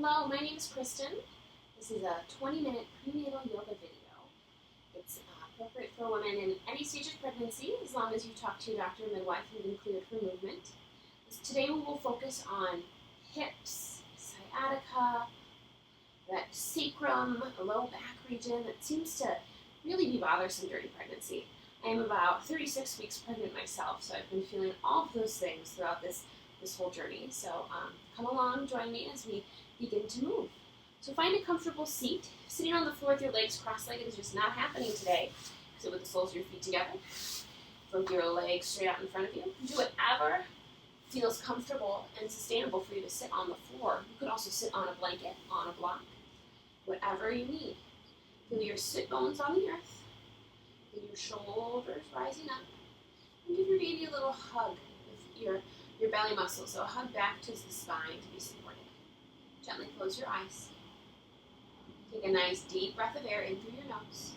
Hello, my name is Kristin. This is a 20-minute prenatal yoga video. It's appropriate for women in any stage of pregnancy, as long as you talk to your doctor or midwife and been cleared for movement. Today we will focus on hips, sciatica, that sacrum, the low back region that seems to really be bothersome during pregnancy. I am about 36 weeks pregnant myself, so I've been feeling all of those things throughout this whole journey. So come along, join me as we begin to move. So find a comfortable seat. Sitting on the floor with your legs cross-legged is just not happening today. Sit with the soles of your feet together. Float your legs straight out in front of you. Do whatever feels comfortable and sustainable for you to sit on the floor. You could also sit on a blanket, on a block, whatever you need. Feel your sit bones on the earth. Feel your shoulders rising up. And give your baby a little hug with your belly muscles. So a hug back to the spine to be supported. Gently close your eyes. Take a nice deep breath of air in through your nose.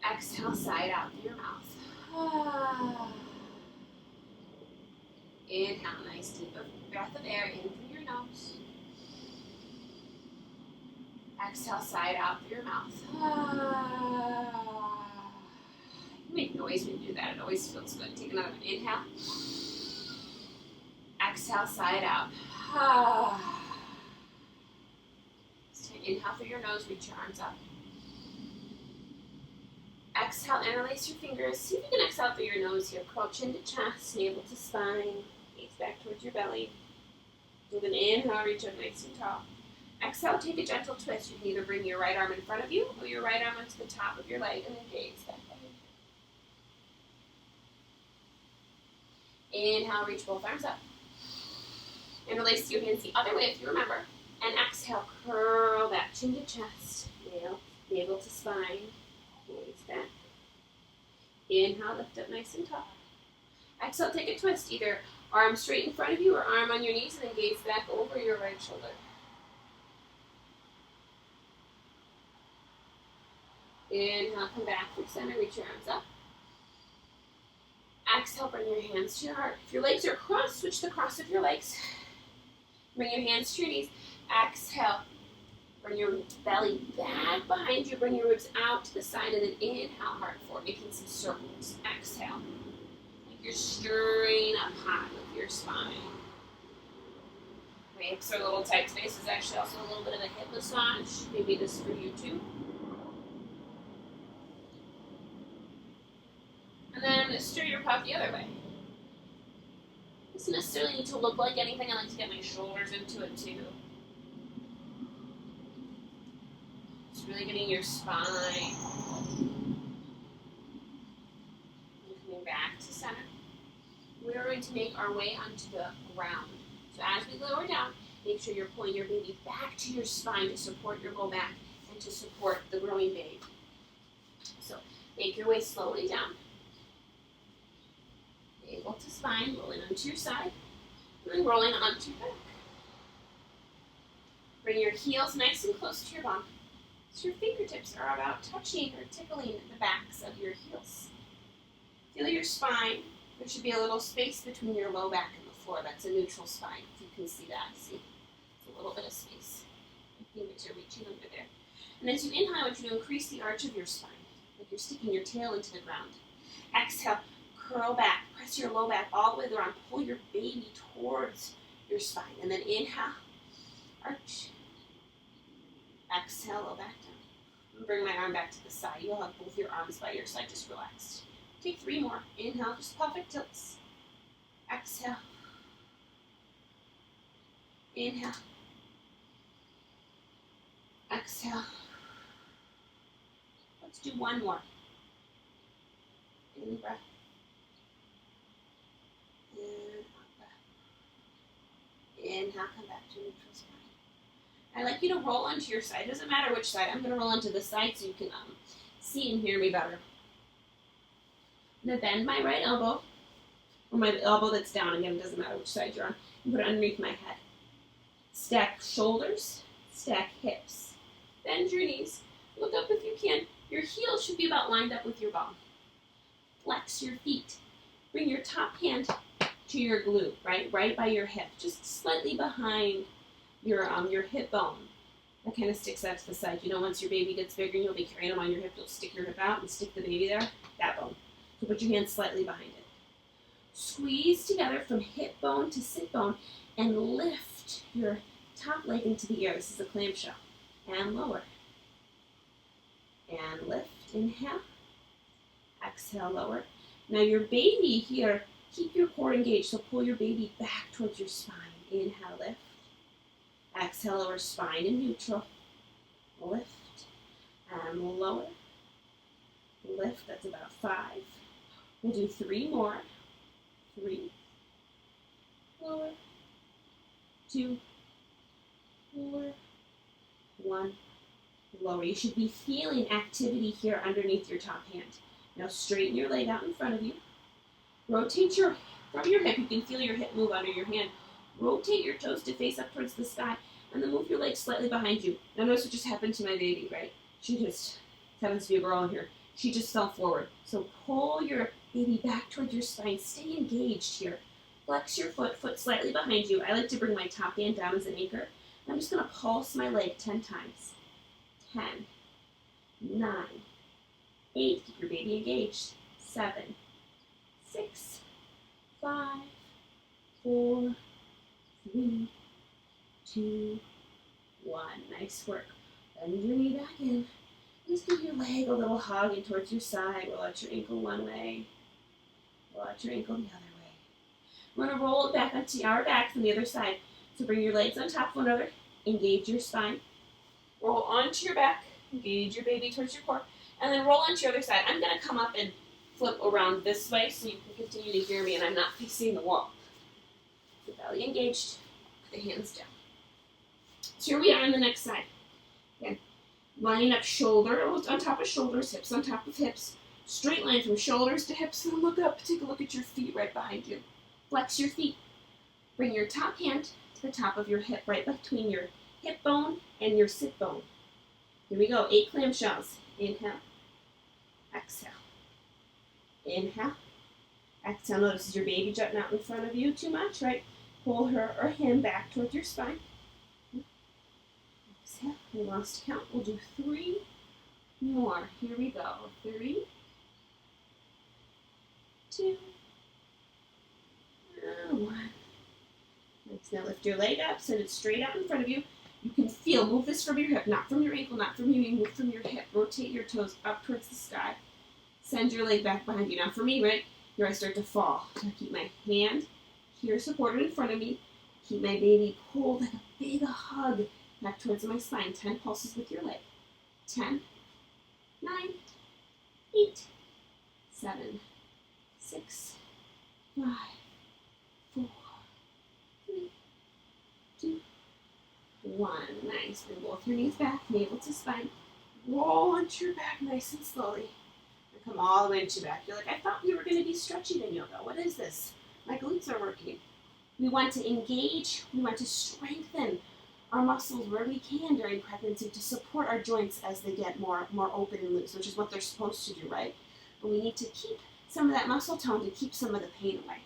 Exhale, side out through your mouth. Inhale, nice deep breath of air in through your nose. Exhale, side out through your mouth. You make noise when you do that. It always feels good. Take another one. Inhale. Exhale, side out. Inhale through your nose, reach your arms up. Exhale, interlace your fingers. See if you can exhale through your nose here. Curl chin to chest, navel to spine, gaze back towards your belly. With an inhale, reach up nice and tall. Exhale, take a gentle twist. You can either bring your right arm in front of you or your right arm onto the top of your leg and then gaze back behind you. Inhale, reach both arms up. Interlace your hands the other way if you remember. And exhale, curl back, chin to chest, navel to spine, gaze back. Inhale, lift up nice and tall. Exhale, take a twist, either arm straight in front of you or arm on your knees, and then gaze back over your right shoulder. Inhale, come back through center, reach your arms up. Exhale, bring your hands to your heart. If your legs are crossed, switch the cross of your legs. Bring your hands to your knees. Exhale. Bring your belly back behind you. Bring your ribs out to the side, and then inhale, heart forward, making some circles. Exhale. Like you're stirring up hot with your spine. My hips are a little tight today. This is actually also a little bit of a hip massage. Maybe this is for you too. And then stir your pot the other way. It doesn't necessarily need to look like anything. I like to get my shoulders into it too. Just really getting your spine. And coming back to center. We are going to make our way onto the ground. So as we lower down, make sure you're pulling your baby back to your spine to support your low back and to support the growing baby. So make your way slowly down. Navel to spine, rolling onto your side, and then rolling onto your back. Bring your heels nice and close to your bum, so your fingertips are about touching or tickling the backs of your heels. Feel your spine. There should be a little space between your low back and the floor. That's a neutral spine, if you can see that. See, it's a little bit of space. Your fingers are reaching under there. And as you inhale, I want you to increase the arch of your spine, like you're sticking your tail into the ground. Exhale. Curl back, press your low back all the way around, pull your baby towards your spine, and then inhale, arch, exhale, low back down. Bring my arm back to the side. You'll have both your arms by your side, just relaxed. Take 3 more. Inhale, just pelvic tilts. Exhale. Inhale. Exhale. Let's do 1 more. In breath. Inhale, come back to neutral spine. I'd like you to roll onto your side. It doesn't matter which side. I'm going to roll onto the side so you can see and hear me better. I'm going to bend my right elbow, or my elbow that's down. Again, it doesn't matter which side you're on. And put it underneath my head. Stack shoulders, stack hips. Bend your knees. Look up if you can. Your heels should be about lined up with your bum. Flex your feet. Bring your top hand to your glute, right by your hip, just slightly behind your hip bone. That kind of sticks out to the side. You know, once your baby gets bigger and you'll be carrying them on your hip, you'll stick your hip out and stick the baby there, that bone. So put your hand slightly behind it. Squeeze together from hip bone to sit bone and lift your top leg into the air. This is a clamshell. And lower. And lift. Inhale. Exhale, lower. Now your baby here, keep your core engaged, so pull your baby back towards your spine. Inhale, lift. Exhale, lower, spine in neutral. Lift. And lower. Lift, that's about 5. We'll do 3 more. 3. Lower. 2. Lower. 1. Lower. You should be feeling activity here underneath your top hand. Now straighten your leg out in front of you. Rotate from your hip. You can feel your hip move under your hand. Rotate your toes to face up towards the sky, and then move your legs slightly behind you. Now notice what just happened to my baby, right? She just happens to be a girl in here. She just fell forward. So pull your baby back towards your spine. Stay engaged here. Flex your foot slightly behind you. I like to bring my top hand down as an anchor. I'm just going to pulse my leg 10 times. 10, 9, 8, keep your baby engaged. 7, 6, 5, 4, 3, 2, 1. Nice work. Bend your knee back in. Just give your leg a little hug in towards your side. Roll out your ankle one way. Roll out your ankle the other way. We're going to roll it back onto our back from the other side. So bring your legs on top of one another. Engage your spine. Roll onto your back. Engage your baby towards your core. And then roll onto your other side. I'm going to come up and flip around this way so you can continue to hear me and I'm not facing the wall. The belly engaged. The hands down. So here we are on the next side. Again, lining up shoulder on top of shoulders, hips on top of hips. Straight line from shoulders to hips. And look up. Take a look at your feet right behind you. Flex your feet. Bring your top hand to the top of your hip, right between your hip bone and your sit bone. Here we go. 8 clamshells. Inhale. Exhale. Inhale. Exhale. Notice, is your baby jutting out in front of you too much, right? Pull her or him back towards your spine. Exhale. We lost count. We'll do 3 more. Here we go. 3, 2, and 1. Nice. Now lift your leg up, send it straight out in front of you. You can feel, move this from your hip, not from your ankle, not from your knee, move from your hip. Rotate your toes up towards the sky. Send your leg back behind you. Now for me, right, here I start to fall. I keep my hand here supported in front of me. Keep my baby pulled like a big hug back towards my spine. 10 pulses with your leg. 10, 9, 8, 7, 6, 5, 4, 3, 2, 1. Nice. Bring both your knees back, navel to spine. Roll onto your back nice and slowly. And come all the way into your back. You're like, I thought we were going to be stretching in yoga. What is this? My glutes are working. We want to engage. We want to strengthen our muscles where we can during pregnancy to support our joints as they get more open and loose, which is what they're supposed to do, right? But we need to keep some of that muscle tone to keep some of the pain away.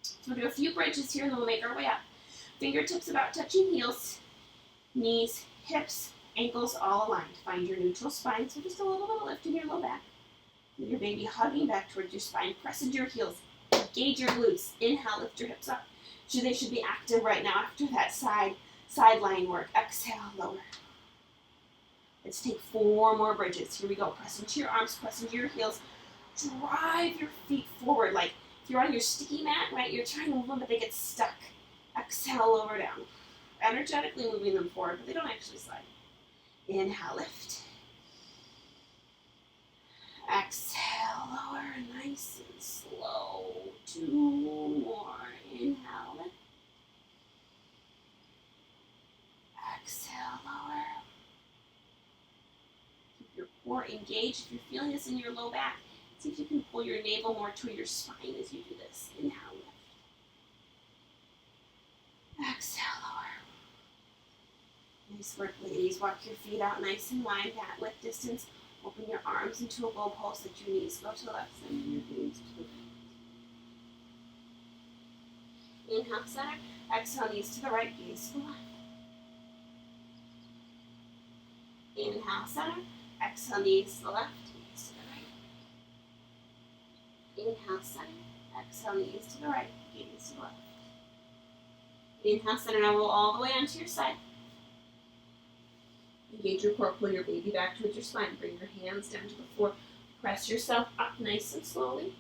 So we'll do a few bridges here and then we'll make our way up. Fingertips about touching heels, knees, hips, ankles all aligned. Find your neutral spine, so just a little bit of lift in your low back. With your baby hugging back towards your spine, press into your heels. Engage your glutes. Inhale, lift your hips up. So they should be active right now after that sideline work. Exhale, lower. Let's take 4 more bridges. Here we go. Press into your arms, press into your heels. Drive your feet forward. Like if you're on your sticky mat, right, you're trying to move them, but they get stuck. Exhale, lower down. Energetically moving them forward, but they don't actually slide. Inhale, lift. Exhale, lower, nice and slow. 2 more. Inhale, lift. Exhale, lower. Keep your core engaged. If you're feeling this in your low back, see if you can pull your navel more to your spine as you do this. Inhale, lift. Exhale, lower. Nice work, ladies. Walk your feet out nice and wide, that width distance. Open your arms into a low pulse. Let your knees go to the left side and your knees to the right. Inhale, center. Exhale, knees to the right, gaze to the left. Inhale, center. Exhale, knees to the left, gaze to the right. Inhale, center. Exhale, knees to the right, gaze to the left. Inhale, center. Now roll all the way onto your side. Engage your core. Pull your baby back towards your spine. Bring your hands down to the floor. Press yourself up nice and slowly.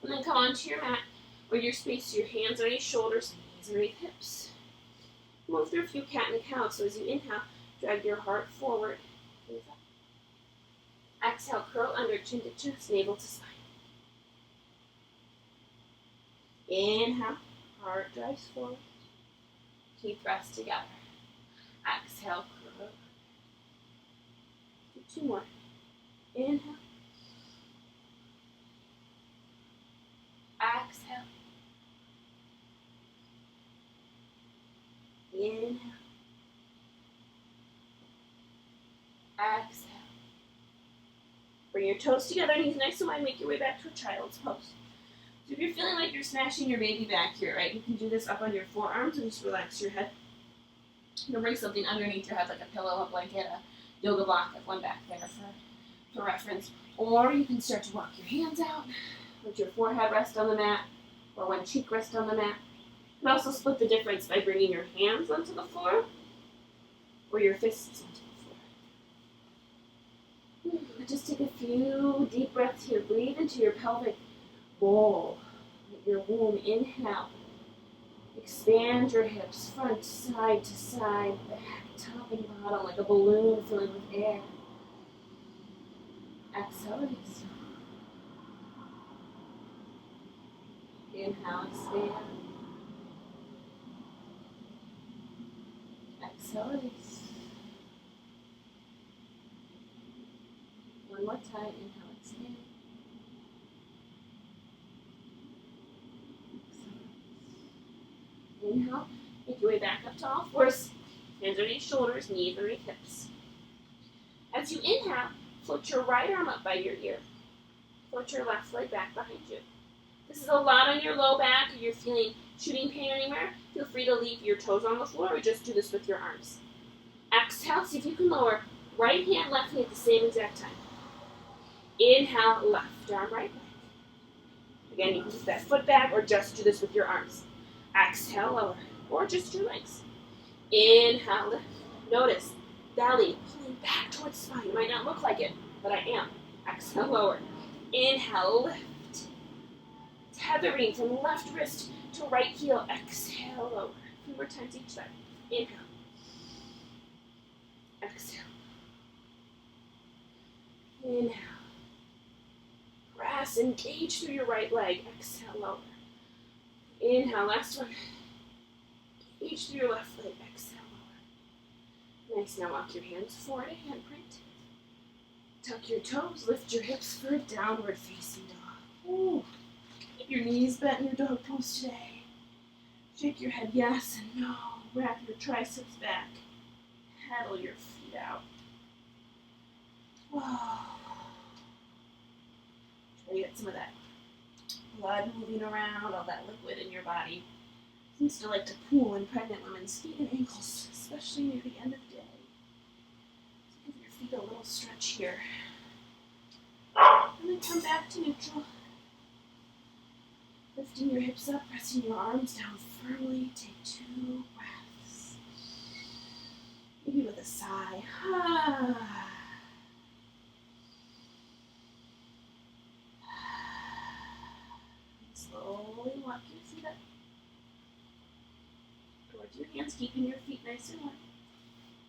And then come onto your mat or your space. So your hands are at your shoulders, knees are at your hips. Move through a few cat and cow. So as you inhale, drag your heart forward. Exhale, curl under, chin to chest, navel to spine. Inhale, heart drives forward. Keep thrust together. Exhale, curl. Do 2 more. Inhale. Exhale. Inhale. Exhale. Bring your toes together, knees nice and wide, make your way back to a child's pose. So if you're feeling like you're smashing your baby back here, right, you can do this up on your forearms and just relax your head. You'll bring something underneath your head like a pillow, a blanket, a yoga block, like one back there for reference. Or you can start to walk your hands out, let your forehead rest on the mat, or one cheek rest on the mat. You can also split the difference by bringing your hands onto the floor or your fists onto the floor. Just take a few deep breaths here. Breathe into your pelvic bowl, your womb. Inhale. Expand your hips, front, side to side, back, top and bottom, like a balloon filling with air. Exhale, release. Inhale, expand. Exhale, release. One more time. Inhale, expand. Inhale, make your way back up to all fours. Hands are at your shoulders, knees are at your hips. As you inhale, float your right arm up by your ear. Float your left leg back behind you. This is a lot on your low back, or you're feeling shooting pain anywhere. Feel free to leave your toes on the floor or just do this with your arms. Exhale, see if you can lower right hand, left knee at the same exact time. Inhale, left arm, right leg. Again, you can keep that foot back or just do this with your arms. Exhale, lower, or just your legs. Inhale, lift. Notice, belly pulling back towards spine. It might not look like it, but I am. Exhale, lower. Inhale, lift. Tethering from left wrist to right heel. Exhale, lower. A few more times each side. Inhale. Exhale. Inhale. Press, engage through your right leg. Exhale, lower. Inhale, last one. Engage through your left leg. Exhale, lower. Nice, now walk your hands forward, a handprint. Tuck your toes, lift your hips for a downward facing dog. Ooh. Keep your knees bent in your dog pose today. Shake your head yes and no. Wrap your triceps back. Paddle your feet out. Whoa. Try to get some of that blood moving around, all that liquid in your body. Seems to like to pool in pregnant women's feet and ankles, especially near the end of the day. So give your feet a little stretch here. And then come back to neutral. Lifting your hips up, pressing your arms down firmly. Take 2 breaths. Maybe with a sigh. Slowly walk your feet up towards your hands, keeping your feet nice and warm.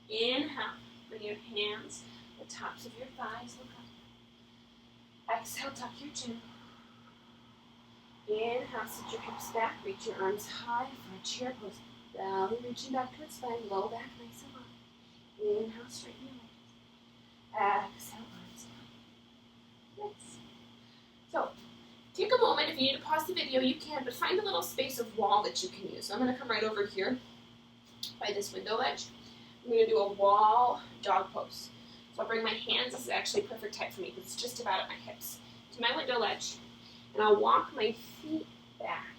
Inhale, bring your hands to the tops of your thighs, look up. Exhale, tuck your chin. Inhale, sit your hips back, reach your arms high for a chair pose. Belly reaching back towards spine, low back nice and long. Inhale, straighten your legs. Exhale, arms down. Nice. So, take a moment. If you need to pause the video, you can, but find a little space of wall that you can use. So I'm going to come right over here by this window ledge. I'm going to do a wall dog pose. So I'll bring my hands. This is actually perfect height for me because it's just about at my hips. To my window ledge. And I'll walk my feet back.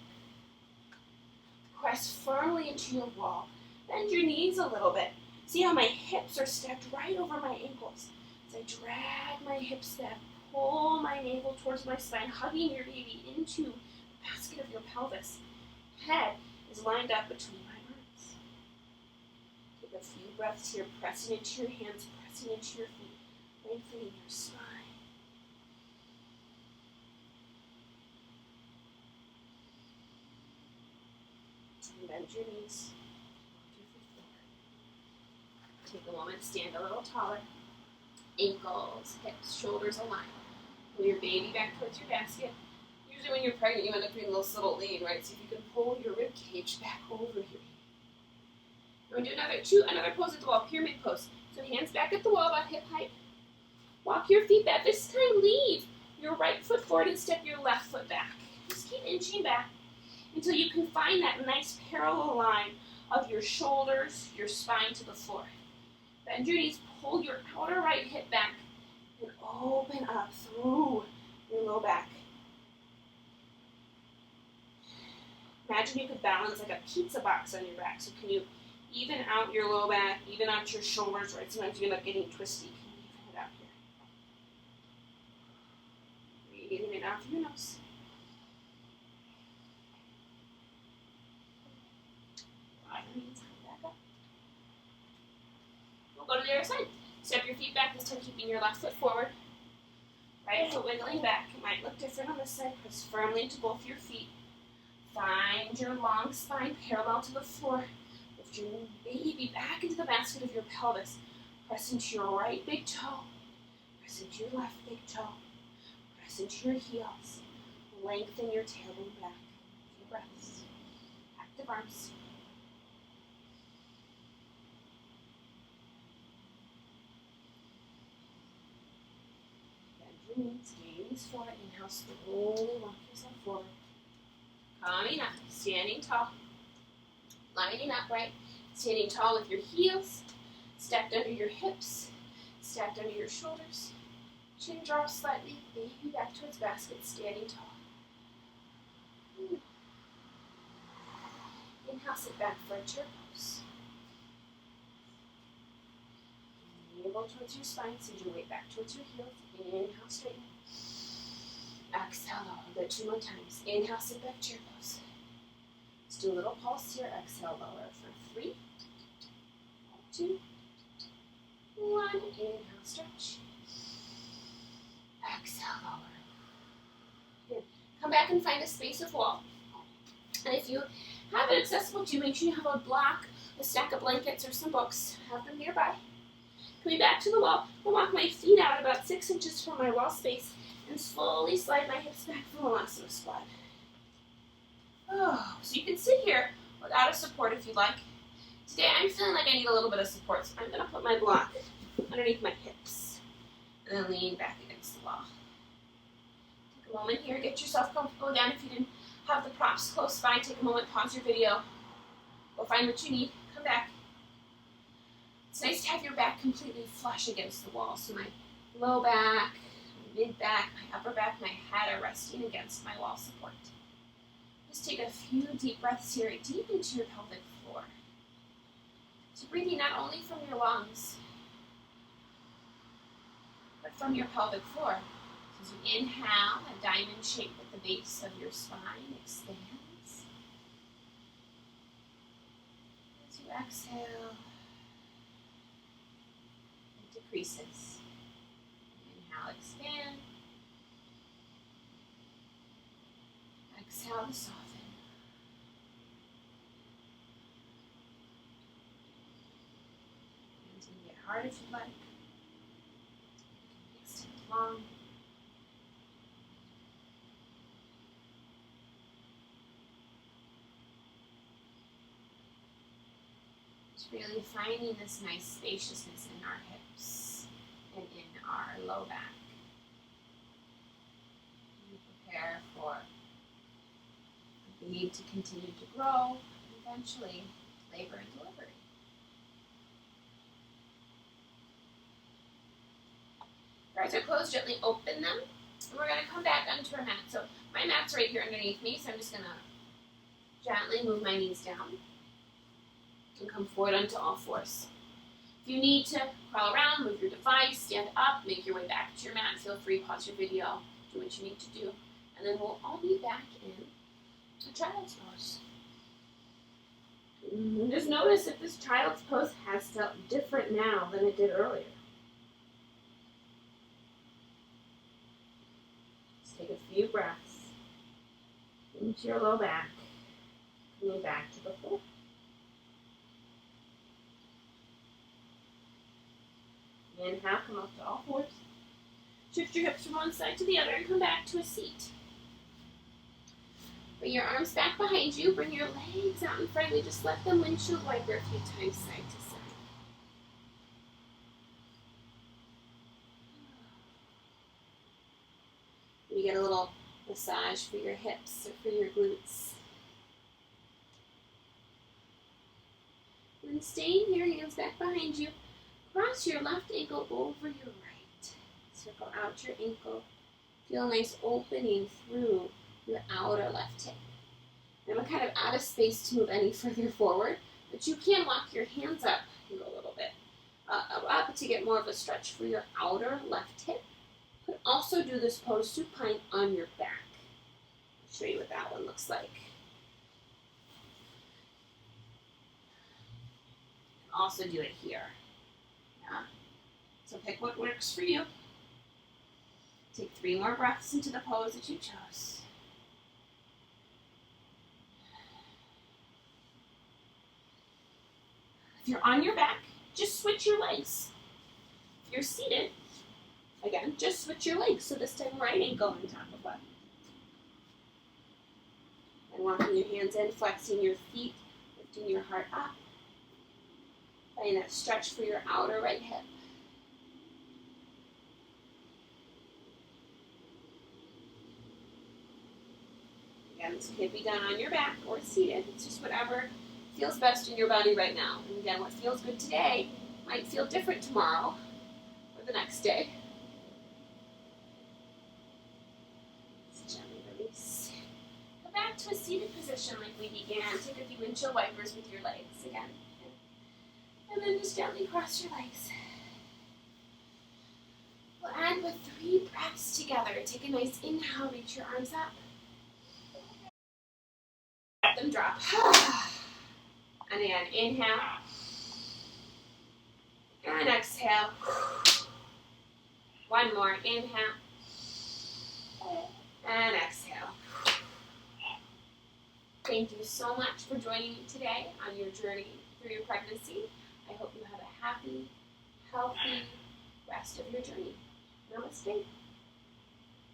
Press firmly into your wall. Bend your knees a little bit. See how my hips are stacked right over my ankles. As I drag my hips back, pull my navel towards my spine, hugging your baby into the basket of your pelvis. Head is lined up between my arms. Take a few breaths here, pressing into your hands, pressing into your feet, lengthening your spine. And bend your knees. Take a moment, stand a little taller. Ankles, hips, shoulders aligned. Pull your baby back towards your basket. Usually when you're pregnant, you end up doing this little lean, right? So if you can pull your rib cage back over your baby. We're going to do another pose at the wall, pyramid pose. So hands back at the wall about hip height. Walk your feet back. This time leave your right foot forward and step your left foot back. Just keep inching back until you can find that nice parallel line of your shoulders, your spine to the floor. Bend your knees, pull your outer right hip back, and open up through your low back. Imagine you could balance like a pizza box on your back. So can you even out your low back, even out your shoulders, right? Sometimes you end up getting twisty. Can you even it out here? Breathing it out through your nose. Back up. We'll go to the other side. Step your feet back, this time keeping your left foot forward. Right foot wiggling back. It might look different on this side. Press firmly into both your feet. Find your long spine parallel to the floor. Lift your baby back into the basket of your pelvis. Press into your right big toe. Press into your left big toe. Press into your heels. Lengthen your tailbone back. A few breaths. Active arms. Bend your knees, gaze forward. Inhale, slowly walk yourself forward. Coming up, standing tall, lining up, right? Standing tall with your heels, stacked under your hips, stacked under your shoulders. Chin drops slightly, baby back towards basket, standing tall. Inhale, sit back for a chair pose. Navel towards your spine, send your weight back towards your heels. Inhale, straighten. Exhale, lower. Do it 2 more times. Inhale, sit back, chair pose. Let's do a little pulse here. Exhale, lower for 3, 2, 1. Inhale, stretch. Exhale, lower. Good. Come back and find a space of wall. And if you have it accessible to you, make sure you have a block, a stack of blankets, or some books. Have them nearby. Coming back to the wall, I'll walk my feet out about 6 inches from my wall space and slowly slide my hips back from Halasana squat. Oh, so you can sit here without a support if you'd like. Today I'm feeling like I need a little bit of support, so I'm going to put my block underneath my hips and then lean back against the wall. Take a moment here, get yourself comfortable again. If you didn't have the props close by, take a moment, pause your video, go find what you need, come back. It's nice to have your back completely flush against the wall, so my low back, mid back, my upper back, my head are resting against my wall support. Just take a few deep breaths here, deep into your pelvic floor. So breathing not only from your lungs, but from your pelvic floor. So as you inhale, a diamond shape at the base of your spine expands. As you exhale, it decreases. Inhale, expand. Exhale to soften. Hands can get hard if you like. You can extend long. Just really finding this nice spaciousness in our hips and in our low back. We prepare for the baby to continue to grow and eventually labor and delivery. If your eyes are closed, gently open them. And we're going to come back onto our mat. So my mat's right here underneath me, so I'm just going to Gently move my knees down and come forward onto all fours. If you need to crawl around, move your device, stand up, make your way back to your mat, feel free, pause your video, do what you need to do. And then we'll all be back in a child's pose. Just notice if this child's pose has felt different now than it did earlier. Just take a few breaths into your low back, coming back to the floor. Inhale, come up to all fours. Shift your hips from one side to the other and come back to a seat. Bring your arms back behind you. Bring your legs out in front of you. Just let them windshield wiper a few times side to side. You get a little massage for your hips or for your glutes. And then staying here, hands back behind you. Cross your left ankle over your right. Circle out your ankle. Feel a nice opening through your outer left hip. And I'm kind of out of space to move any further forward, but you can walk your hands up and go a little bit up to get more of a stretch for your outer left hip. You could also do this pose supine on your back. I'll show you what that one looks like. You can also do it here. Yeah. So pick what works for you. Take 3 more breaths into the pose that you chose. If you're on your back, just switch your legs. If you're seated, again, just switch your legs. So this time right ankle on top of left. And walking your hands in, flexing your feet, lifting your heart up. Finding that stretch for your outer right hip. Again, this can be done on your back or seated. It's just whatever feels best in your body right now. And again, what feels good today might feel different tomorrow or the next day. Just gently release. Come back to a seated position like we began. Take a few windshield wipers with your legs again. And then just gently cross your legs. We'll end with 3 breaths together. Take a nice inhale, reach your arms up. Let them drop. And again, inhale. And exhale. One more, inhale. And exhale. Thank you so much for joining me today on your journey through your pregnancy. I hope you have a happy, healthy rest of your journey. Namaste.